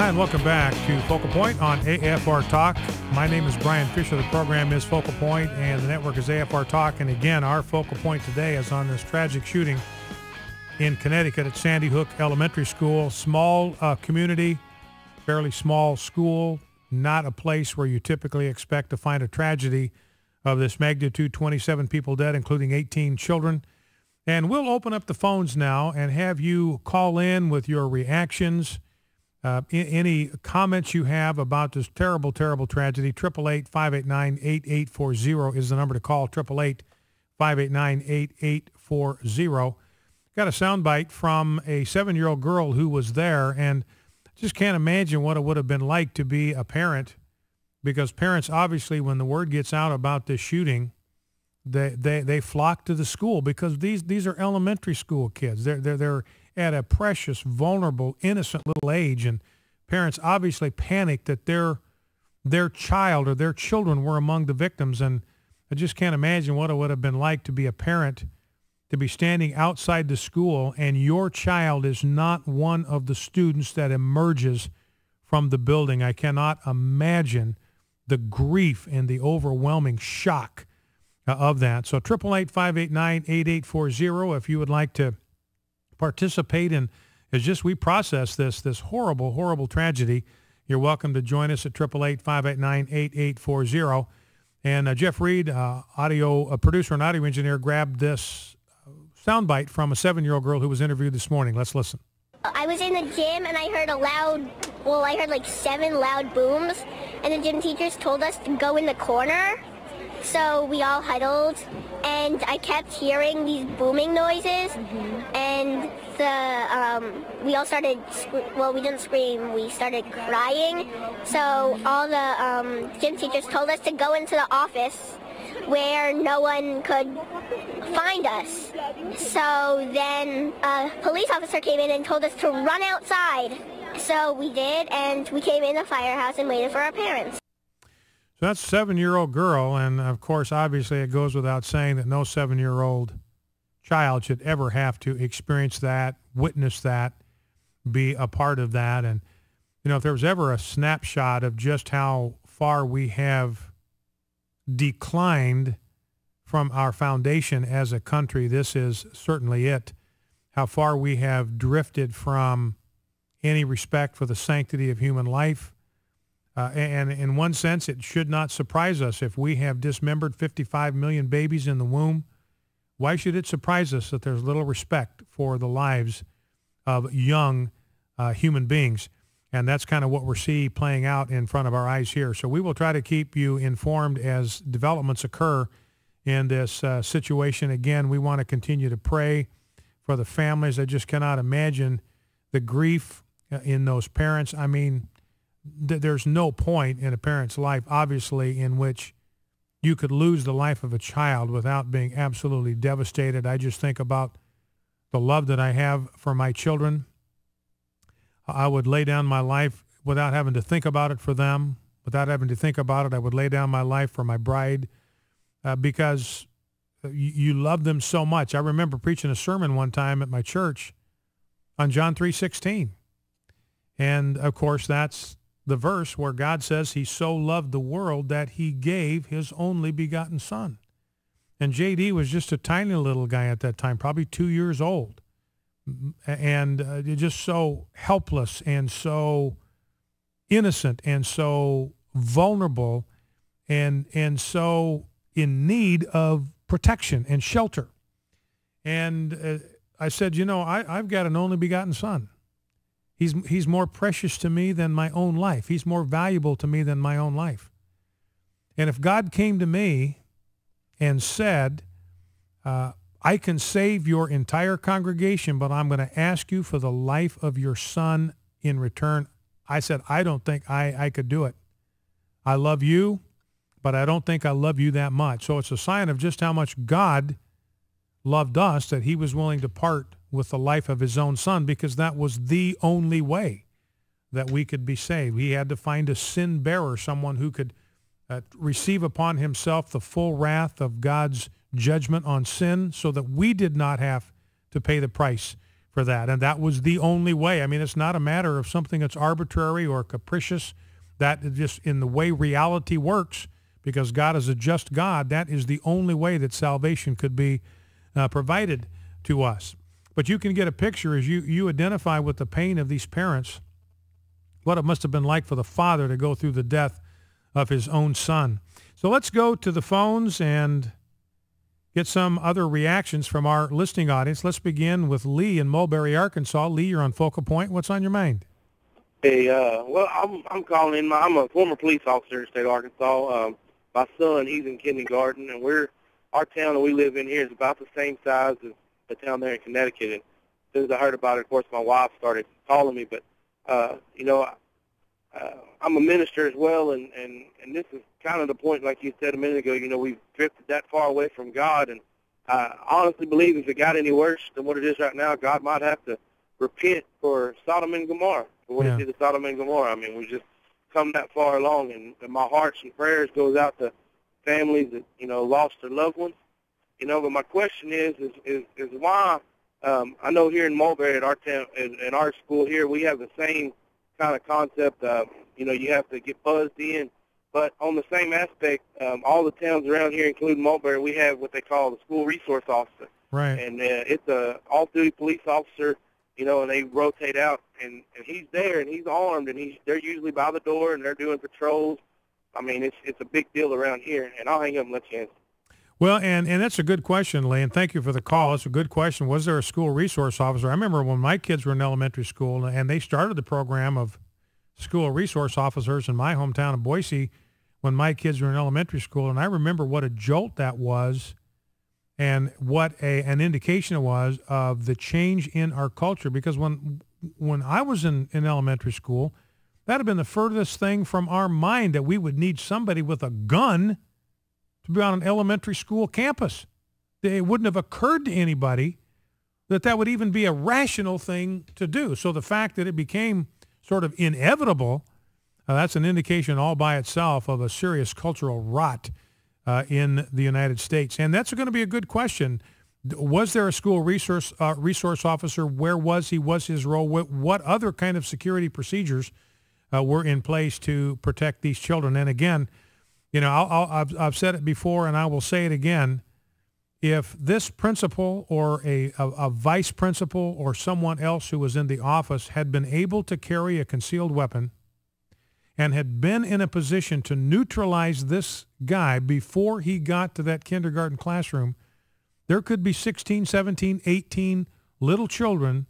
Hi, and welcome back to Focal Point on AFR Talk. My name is Brian Fisher. The program is Focal Point, and the network is AFR Talk. And again, our focal point today is on this tragic shooting in Connecticut at Sandy Hook Elementary School. Small community, fairly small school, not a place where you typically expect to find a tragedy of this magnitude. 27 people dead, including 18 children. And we'll open up the phones now and have you call in with your reactions. Any comments you have about this terrible, terrible tragedy. 888-589-8840 is the number to call. 888-589-8840. Got a soundbite from a 7-year-old girl who was there, and just can't imagine what it would have been like to be a parent, because parents, obviously, when the word gets out about this shooting, they flock to the school, because these are elementary school kids. They're at a precious, vulnerable, innocent little age, and parents obviously panicked that their child or their children were among the victims. And I just can't imagine what it would have been like to be a parent, to be standing outside the school and your child is not one of the students that emerges from the building. I cannot imagine the grief and the overwhelming shock of that. So 888-589-8840 if you would like to participate in as just we process this horrible, horrible tragedy. You're welcome to join us at 888-589-8840. And Jeff Reed, audio producer and audio engineer, grabbed this soundbite from a 7-year-old girl who was interviewed this morning. Let's listen. I was in the gym and I heard I heard like 7 loud booms, and the gym teachers told us to go in the corner. So we all huddled, and I kept hearing these booming noises, and we all started, we didn't scream, we started crying. So all the gym teachers told us to go into the office where no one could find us. So then a police officer came in and told us to run outside. So we did, and we came in the firehouse and waited for our parents. So that's a 7-year-old girl, and of course, obviously, it goes without saying that no 7-year-old child should ever have to experience that, witness that, be a part of that. And, you know, if there was ever a snapshot of just how far we have declined from our foundation as a country, this is certainly it. How far we have drifted from any respect for the sanctity of human life. And in one sense, it should not surprise us if we have dismembered 55 million babies in the womb. Why should it surprise us that there's little respect for the lives of young human beings? And that's kind of what we're seeing playing out in front of our eyes here. So we will try to keep you informed as developments occur in this situation. Again, we want to continue to pray for the families. I just cannot imagine the grief in those parents. I mean, there's no point in a parent's life, obviously, in which you could lose the life of a child without being absolutely devastated. I just think about the love that I have for my children. I would lay down my life without having to think about it for them. Without having to think about it, I would lay down my life for my bride because you love them so much. I remember preaching a sermon one time at my church on John 3:16. And, of course, that's the verse where God says he so loved the world that he gave his only begotten son. And J.D. was just a tiny little guy at that time, probably 2 years old, and just so helpless and so innocent and so vulnerable and so in need of protection and shelter. And I said, you know, I've got an only begotten son. He's more precious to me than my own life. He's more valuable to me than my own life. And if God came to me and said, I can save your entire congregation, but I'm going to ask you for the life of your son in return, I said, I don't think I could do it. I love you, but I don't think I love you that much. So it's a sign of just how much God loved us that he was willing to part with the life of his own son, because that was the only way that we could be saved. He had to find a sin bearer, someone who could receive upon himself the full wrath of God's judgment on sin so that we did not have to pay the price for that. And that was the only way. I mean, it's not a matter of something that's arbitrary or capricious. That is just in the way reality works, because God is a just God. That is the only way that salvation could be provided to us. But you can get a picture as you identify with the pain of these parents, what it must have been like for the father to go through the death of his own son. So let's go to the phones and get some other reactions from our listening audience. Let's begin with Lee in Mulberry, Arkansas. Lee, you're on Focal Point. What's on your mind? Hey, well, I'm calling in. I'm a former police officer in the state of Arkansas. My son, he's in kindergarten, and our town that we live in here is about the same size as the town there in Connecticut. And as soon as I heard about it, of course, my wife started calling me. But, I'm a minister as well, and this is kind of the point, like you said a minute ago, we've drifted that far away from God. And I honestly believe if it got any worse than what it is right now, God might have to repent for Sodom and Gomorrah, for what he did to Sodom and Gomorrah. I mean, we just come that far along, and my hearts and prayers goes out to families that, lost their loved ones. But my question is why, I know here in Mulberry at our town, in our school here, we have the same kind of concept of, you have to get buzzed in. But on the same aspect, all the towns around here, including Mulberry, we have what they call the school resource officer. Right. And it's a off-duty police officer, and they rotate out, and he's there, and he's armed, and they're usually by the door, and they're doing patrols. I mean, it's a big deal around here, and I'll hang up and let you answer. Well, and that's a good question, Lee, and thank you for the call. It's a good question. Was there a school resource officer? I remember when my kids were in elementary school, and they started the program of school resource officers in my hometown of Boise when my kids were in elementary school, and I remember what a jolt that was and what an indication it was of the change in our culture, because when I was in elementary school, that had been the furthest thing from our mind that we would need somebody with a gun to be on an elementary school campus. It wouldn't have occurred to anybody that would even be a rational thing to do. So the fact that it became sort of inevitable, that's an indication all by itself of a serious cultural rot in the United States. And that's going to be a good question. Was there a school resource officer? Where was he? Was his role? What other kind of security procedures were in place to protect these children? And again, I've said it before, and I will say it again. If this principal or a vice principal or someone else who was in the office had been able to carry a concealed weapon and had been in a position to neutralize this guy before he got to that kindergarten classroom, there could be 16, 17, 18 little children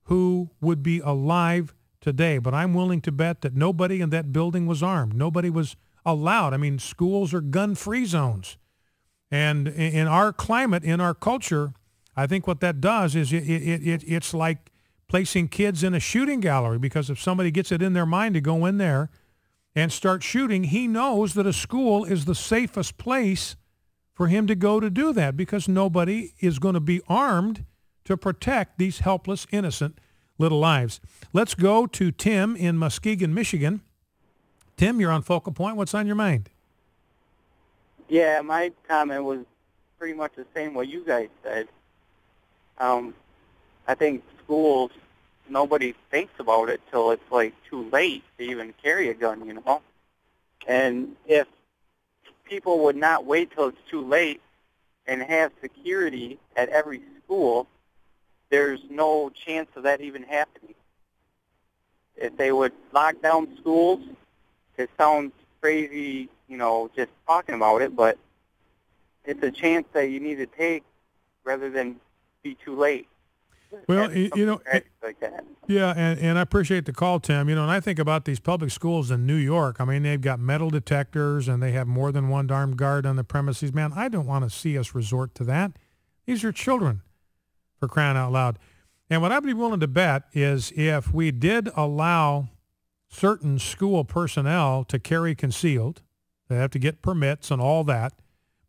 who would be alive today. But I'm willing to bet that nobody in that building was armed. Nobody was allowed. I mean, schools are gun-free zones. And in our climate, in our culture, I think what that does is it's like placing kids in a shooting gallery, because if somebody gets it in their mind to go in there and start shooting, he knows that a school is the safest place for him to go to do that, because nobody is going to be armed to protect these helpless, innocent little lives. Let's go to Tim in Muskegon, Michigan. Tim, you're on Focal Point. What's on your mind? Yeah, my comment was pretty much the same what you guys said. I think schools, nobody thinks about it till it's like too late to even carry a gun, And if people would not wait till it's too late and have security at every school, there's no chance of that even happening. If they would lock down schools, it sounds crazy, just talking about it, but it's a chance that you need to take rather than be too late. Well, like that. Yeah, and I appreciate the call, Tim. And I think about these public schools in New York. I mean, they've got metal detectors and they have more than one armed guard on the premises. Man, I don't want to see us resort to that. These are children, for crying out loud. And what I'd be willing to bet is if we did allow certain school personnel to carry concealed, they have to get permits and all that,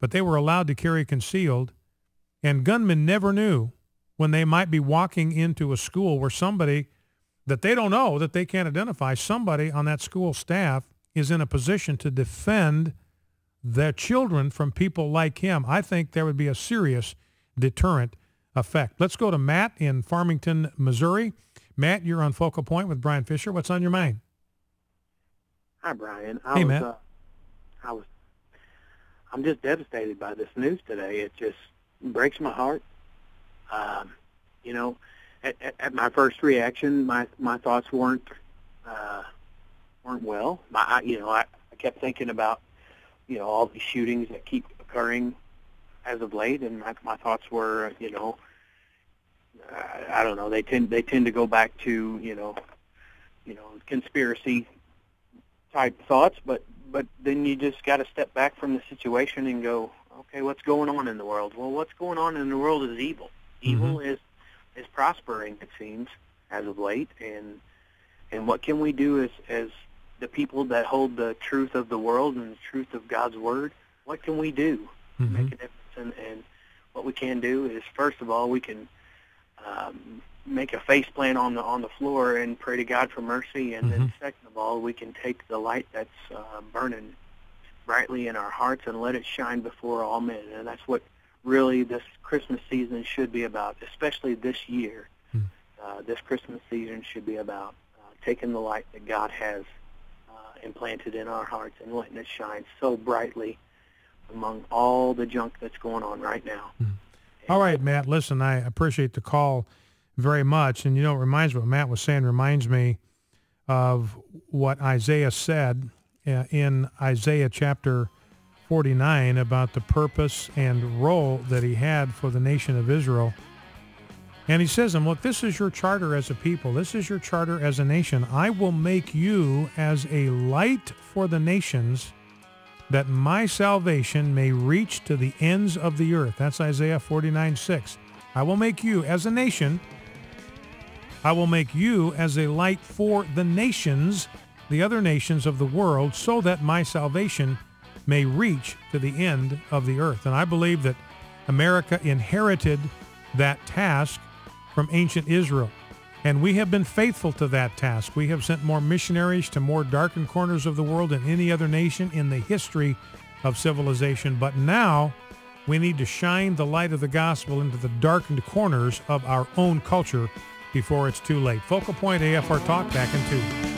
but they were allowed to carry concealed, and gunmen never knew when they might be walking into a school where somebody that they don't know, that they can't identify, somebody on that school staff is in a position to defend their children from people like him. I think there would be a serious deterrent effect. Let's go to Matt in Farmington, Missouri. Matt, you're on Focal Point with Brian Fisher. What's on your mind? Hi, Brian. Matt. I'm just devastated by this news today. It just breaks my heart. You know, at my first reaction, my thoughts weren't well. I kept thinking about, you know, all these shootings that keep occurring as of late, and my thoughts were, you know, I don't know. They tend to go back to, you know, conspiracy type thoughts, but then you just got to step back from the situation and go, okay, what's going on in the world? Well, what's going on in the world is evil. Evil is prospering, it seems, as of late, and what can we do as the people that hold the truth of the world and the truth of God's word? What can we do to make a difference? And what we can do is, first of all, we can make a face plant on the floor and pray to God for mercy, and then second of all, we can take the light that's burning brightly in our hearts and let it shine before all men. And that's what really this Christmas season should be about, especially this year. This Christmas season should be about taking the light that God has implanted in our hearts and letting it shine so brightly among all the junk that's going on right now. All right, Matt, listen, I appreciate the call very much. And, you know, it reminds me, what Matt was saying reminds me of what Isaiah said in Isaiah chapter 49 about the purpose and role that he had for the nation of Israel. And he says, and look, this is your charter as a people. This is your charter as a nation. I will make you as a light for the nations, that my salvation may reach to the ends of the earth. That's Isaiah 49:6. I will make you as a nation. I will make you as a light for the nations, the other nations of the world, so that my salvation may reach to the end of the earth. And I believe that America inherited that task from ancient Israel. And we have been faithful to that task. We have sent more missionaries to more darkened corners of the world than any other nation in the history of civilization. But now we need to shine the light of the gospel into the darkened corners of our own culture before it's too late. Focal Point AFR Talk, back in 2.